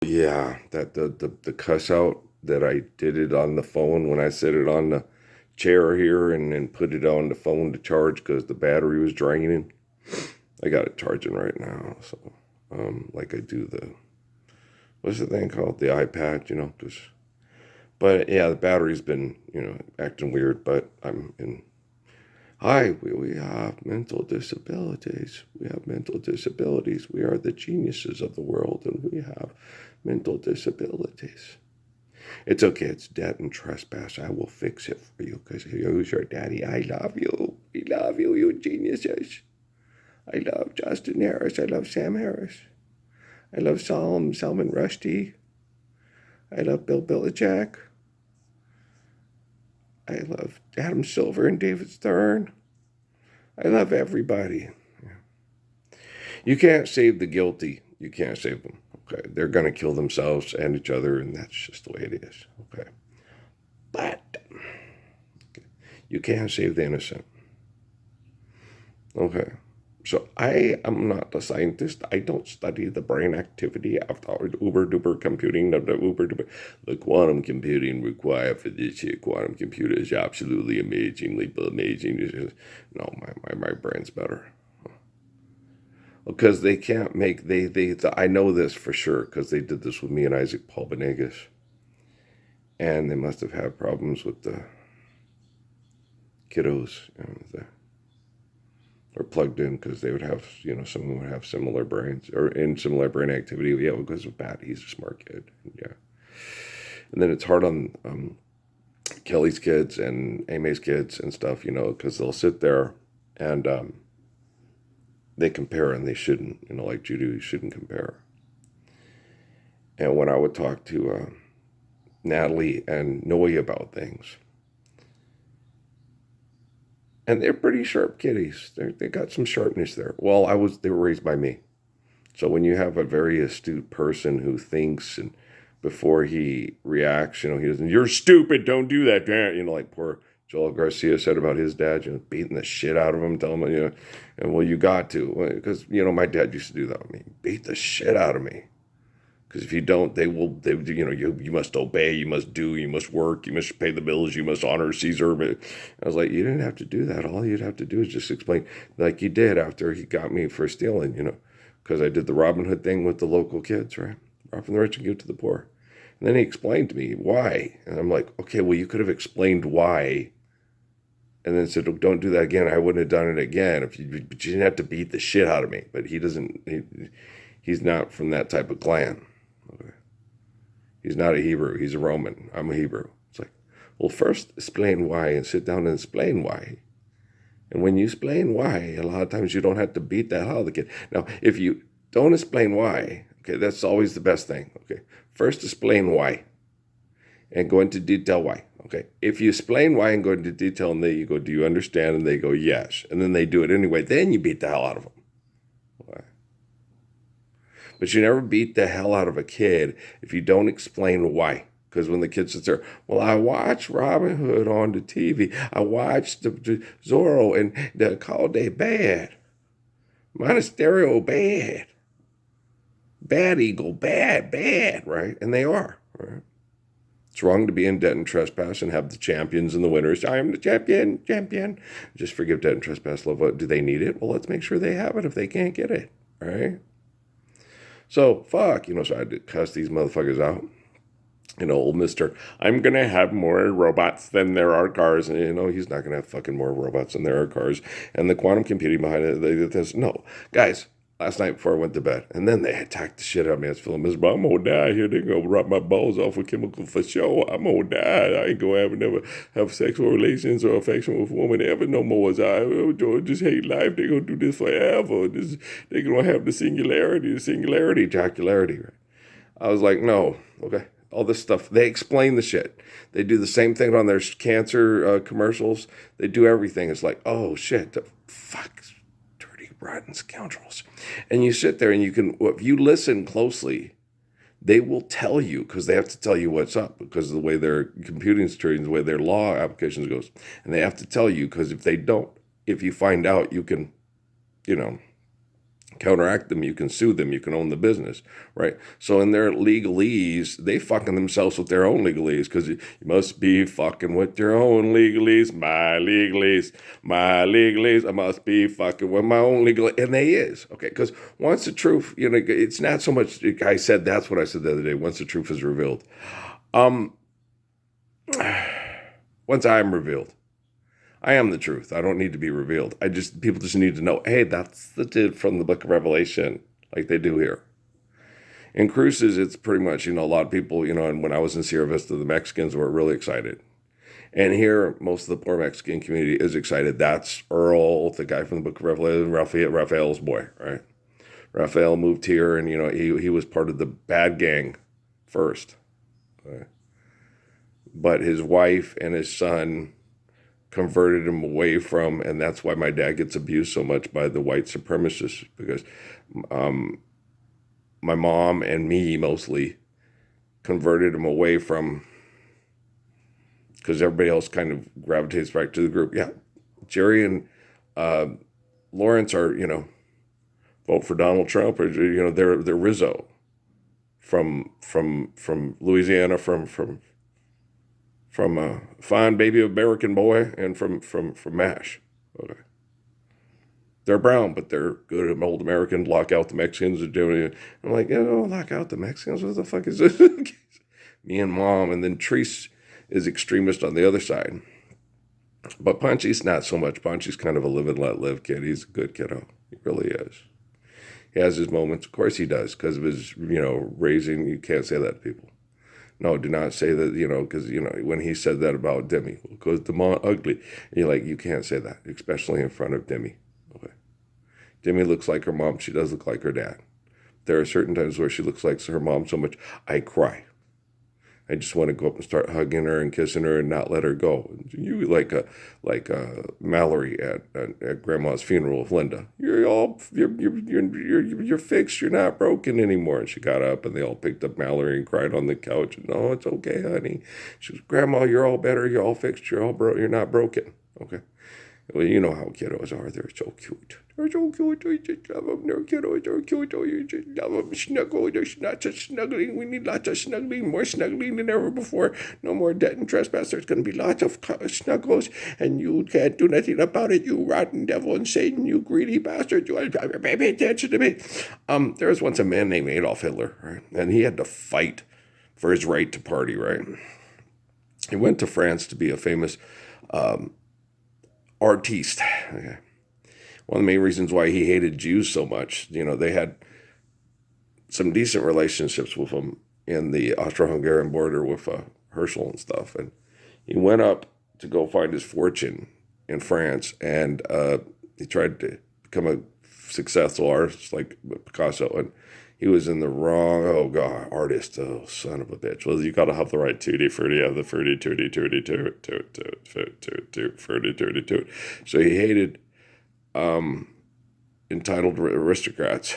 Yeah, that the cuss out that I did it on the phone when I set it on the chair here and then put it on the phone to charge because the battery was draining. I got it charging right now, so like I do the what's the thing called, the iPad, just. But yeah, the battery's been acting weird. But I'm in. Hi, we have mental disabilities. We have mental disabilities. We are the geniuses of the world, and we have mental disabilities. It's okay. It's debt and trespass. I will fix it for you because who's your daddy? I love you. We love you, you geniuses. I love Justin Harris. I love Sam Harris. I love Salman Rushdie. I love Bill Belichick. I love Adam Silver and David Stern. I love everybody. You can't save the guilty. You can't save them. Okay. They're going to kill themselves and each other, and that's just the way it is. Okay. But you can't save the innocent. Okay. So I am not a scientist. I don't study the brain activity of the uber duper computing of the uber duper. The quantum computing required for this here quantum computer is absolutely amazingly amazing. No, my brain's better. Because they can't make I know this for sure because they did this with me and Isaac Paul Benegas, and they must have had problems with the kiddos. Or plugged in because they would have, someone would have similar brains or in similar brain activity. Yeah, because of Pat, he's a smart kid. Yeah. And then it's hard on Kelly's kids and Amy's kids and stuff, because they'll sit there and they compare and they shouldn't, like Judy, you shouldn't compare. And when I would talk to Natalie and Noe about things, and they're pretty sharp kitties. They got some sharpness there. Well, they were raised by me. So when you have a very astute person who thinks and before he reacts, he doesn't, you're stupid, don't do that, like poor Joel Garcia said about his dad, beating the shit out of him, telling him, and well, you got to, because, my dad used to do that with me, beat the shit out of me. Because if you don't, you must obey, you must do, you must work, you must pay the bills, you must honor Caesar. But I was like, you didn't have to do that. All you'd have to do is just explain, like you did after he got me for stealing, because I did the Robin Hood thing with the local kids, right? Rob from the rich and give to the poor. And then he explained to me why. And I'm like, okay, well, you could have explained why. And then said, oh, don't do that again. I wouldn't have done it again. But you didn't have to beat the shit out of me. But he's not from that type of clan. Okay. He's not a Hebrew. He's a Roman. I'm a Hebrew. It's like, well, first explain why and sit down and explain why. And when you explain why, a lot of times you don't have to beat the hell out of the kid. Now, if you don't explain why, okay, that's always the best thing. Okay, first explain why and go into detail why. Okay, if you explain why and go into detail and you go, do you understand? And they go, yes. And then they do it anyway. Then you beat the hell out of them. Okay. But you never beat the hell out of a kid if you don't explain why. Because when the kid sits there, well, I watched Robin Hood on the TV. I watched the Zorro and the Called Day bad. Monasterio bad. Bad Eagle, bad, right? And they are, right? It's wrong to be in debt and trespass and have the champions and the winners. I am the champion. Just forgive debt and trespass. Love it. Do they need it? Well, let's make sure they have it if they can't get it, right? So, fuck, so I had to cuss these motherfuckers out. Old Mister, I'm going to have more robots than there are cars. And, he's not going to have fucking more robots than there are cars. And the quantum computing behind it, no. Guys, last night before I went to bed, and then they attacked the shit out of me. I was feeling miserable. I'm going to die here. They're going to rot my balls off with chemical for sure. I'm going to die. I ain't going to never have sexual relations or affection with a woman ever no more. I just hate life. They're going to do this forever. They're going to have the singularity, ejacularity. Right? I was like, no, okay. All this stuff. They explain the shit. They do the same thing on their cancer commercials. They do everything. It's like, oh shit, fuck, dirty, rotten scoundrels. And you sit there and if you listen closely, they will tell you because they have to tell you what's up because of the way their computing is treated, the way their law applications goes. And they have to tell you because if they don't, if you find out, you can, counteract them, you can sue them, you can own the business, right? So in their legalese, they fucking themselves with their own legalese, because you must be fucking with your own legalese, my legalese, I must be fucking with my own legalese, and they is, okay, because once the truth, it's not so much, that's what I said the other day, once the truth is revealed, once I am revealed, I am the truth. I don't need to be revealed. People just need to know, hey, that's the dude from the book of Revelation, like they do here. In cruises, it's pretty much, a lot of people, and when I was in Sierra Vista, the Mexicans were really excited. And here, most of the poor Mexican community is excited. That's Earl, the guy from the book of Revelation, Raphael's boy, right? Raphael moved here, and, he was part of the bad gang first. Right? But his wife and his son converted him away from, and that's why my dad gets abused so much by the white supremacists, because my mom and me mostly converted him away from, because everybody else kind of gravitates back to the group. Yeah, Jerry and Lawrence are, vote for Donald Trump, or they're Rizzo from Louisiana, from a fine baby American boy, and from MASH. Okay. They're brown, but they're good at old American, lock out the Mexicans. I'm like, lock out the Mexicans? What the fuck is this? Me and Mom, and then Treese is extremist on the other side. But Punchy's not so much. Punchy's kind of a live and let live kid. He's a good kiddo. He really is. He has his moments. Of course he does, because of his, raising. You can't say that to people. No, do not say that, because, when he said that about Demi, because the mom ugly, and you're like, you can't say that, especially in front of Demi. Okay. Demi looks like her mom. She does look like her dad. There are certain times where she looks like her mom so much, I cry. I just want to go up and start hugging her and kissing her and not let her go. You like Mallory at Grandma's funeral of Linda. You're fixed. You're not broken anymore. And she got up, and they all picked up Mallory and cried on the couch. And, no, it's okay, honey. She was, Grandma, you're all better. You're all fixed. You're not broken. Okay. Well, you know how kiddos are. They're so cute. They're so cute. You just love them. They're kiddos. They're cute. You just love them. Snuggle. There's lots of snuggling. We need lots of snuggling. More snuggling than ever before. No more debt and trespass. There's going to be lots of snuggles. And you can't do nothing about it. You rotten devil and Satan. You greedy bastard. You pay attention to me. There was once a man named Adolf Hitler, right? And he had to fight for his right to party, right? He went to France to be a famous artiste. Okay. One of the main reasons why he hated Jews so much, they had some decent relationships with him in the Austro-Hungarian border with Herschel and stuff. And he went up to go find his fortune in France, and he tried to become a successful artist like Picasso, and he was in the wrong, artist, son of a bitch. Well, you got to have the right tutti frutti, have the fruity tutti tutti toot, fruity tutti toot. So he hated entitled aristocrats,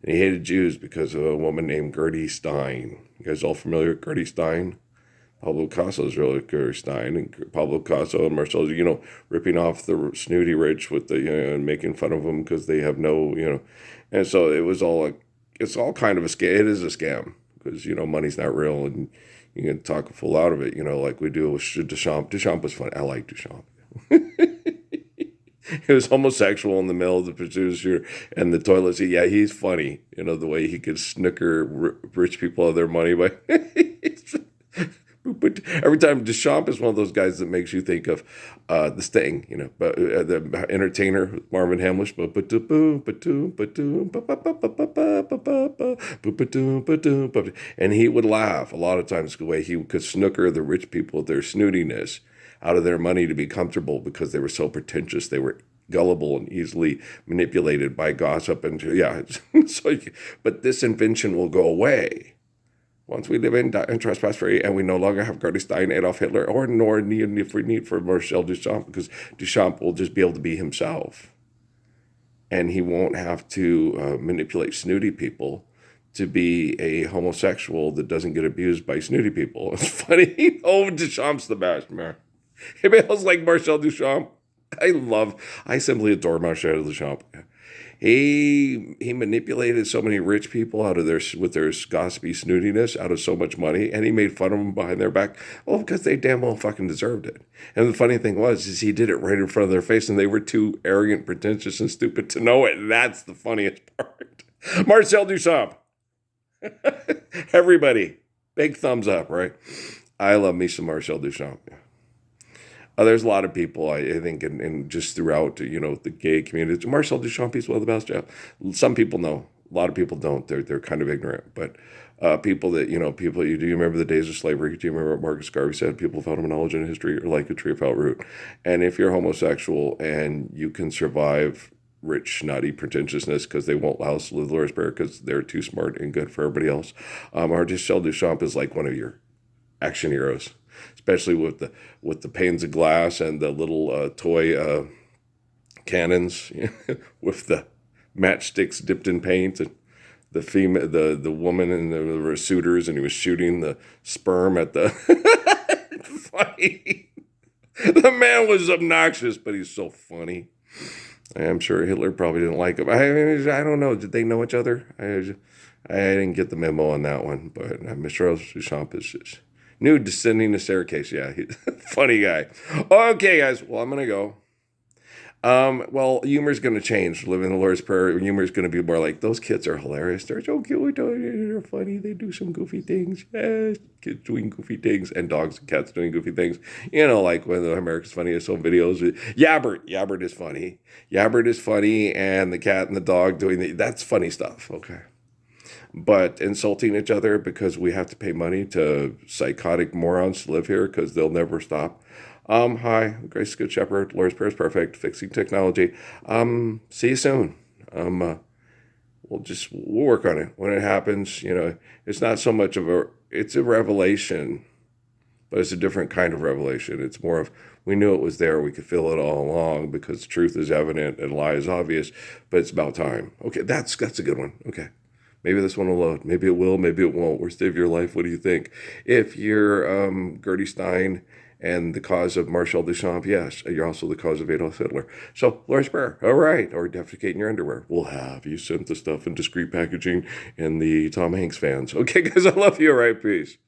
and he hated Jews because of a woman named Gertie Stein. You guys all familiar with Gertie Stein? Pablo Picasso is really Gertie Stein, and Pablo Picasso and Marcel, ripping off the snooty rich with the, and making fun of them because they have no, and so it was all it's all kind of a scam. It is a scam because, money's not real, and you can talk a fool out of it, like we do with Duchamp. Duchamp was funny. I like Duchamp. He was homosexual in the middle of the producer and the toilet seat. Yeah, he's funny. The way he could snooker rich people out of their money. But every time, Duchamp is one of those guys that makes you think of The Sting, but the entertainer Marvin Hamlish. And he would laugh a lot of times the way he could snooker the rich people with their snootiness out of their money to be comfortable because they were so pretentious. They were gullible and easily manipulated by gossip. And but this invention will go away once we live in trespass free, and we no longer have Gertie Stein, Adolf Hitler, or nor need if we need for Marcel Duchamp, because Duchamp will just be able to be himself, and he won't have to manipulate snooty people to be a homosexual that doesn't get abused by snooty people. It's funny. Duchamp's the best, man. He feels like Marcel Duchamp. I simply adore Marcel Duchamp. He manipulated so many rich people out of their with their gossipy snootiness out of so much money, and he made fun of them behind their back. Well, because they damn well fucking deserved it. And the funny thing was, is he did it right in front of their face, and they were too arrogant, pretentious, and stupid to know it. That's the funniest part. Marcel Duchamp. Everybody, big thumbs up, right? I love me some Marcel Duchamp. Yeah. There's a lot of people, I think, and just throughout, the gay community. Marcel Duchamp is one of the best. Yeah. Some people know. A lot of people don't. They're kind of ignorant. But people that, do you remember the days of slavery? Do you remember what Marcus Garvey said? People without a knowledge in history are like a tree without root. And if you're homosexual and you can survive rich, snotty pretentiousness because they won't allow us to live Lawrenceburg because they're too smart and good for everybody else, Marcel Duchamp is like one of your action heroes, especially with the panes of glass and the little toy cannons with the matchsticks dipped in paint, and the woman and the suitors, and he was shooting the sperm at the funny. The man was obnoxious, but he's so funny. I'm sure Hitler probably didn't like him. I don't know. Did they know each other? I didn't get the memo on that one, but Mr. Duchamp is just nude descending the staircase. Yeah, he's a funny guy. Okay, guys. Well, I'm going to go. Well, humor's going to change. Living the Lord's Prayer, humor's going to be more like, those kids are hilarious. They're so cute. They're funny. They do some goofy things. Kids doing goofy things, and dogs and cats doing goofy things. Like when the America's Funniest Home Videos. Yabbert is funny. Yabbert is funny, and the cat and the dog that's funny stuff. Okay. But insulting each other because we have to pay money to psychotic morons to live here because they'll never stop. Hi, Grace Good Shepherd, Lord's Prayer is perfect, fixing technology. See you soon. We'll work on it when it happens. It's not so much it's a revelation, but it's a different kind of revelation. It's more of, we knew it was there. We could feel it all along because truth is evident and lie is obvious, but it's about time. Okay. That's a good one. Okay. Maybe this one will load. Maybe it will. Maybe it won't. Worst day of your life. What do you think? If you're Gertie Stein and the cause of Marcel Duchamp, yes, you're also the cause of Adolf Hitler. So, Lord's Prayer. All right. Or defecate in your underwear. We'll have you sent the stuff in discreet packaging and the Tom Hanks fans. Okay, guys, I love you. All right. Peace.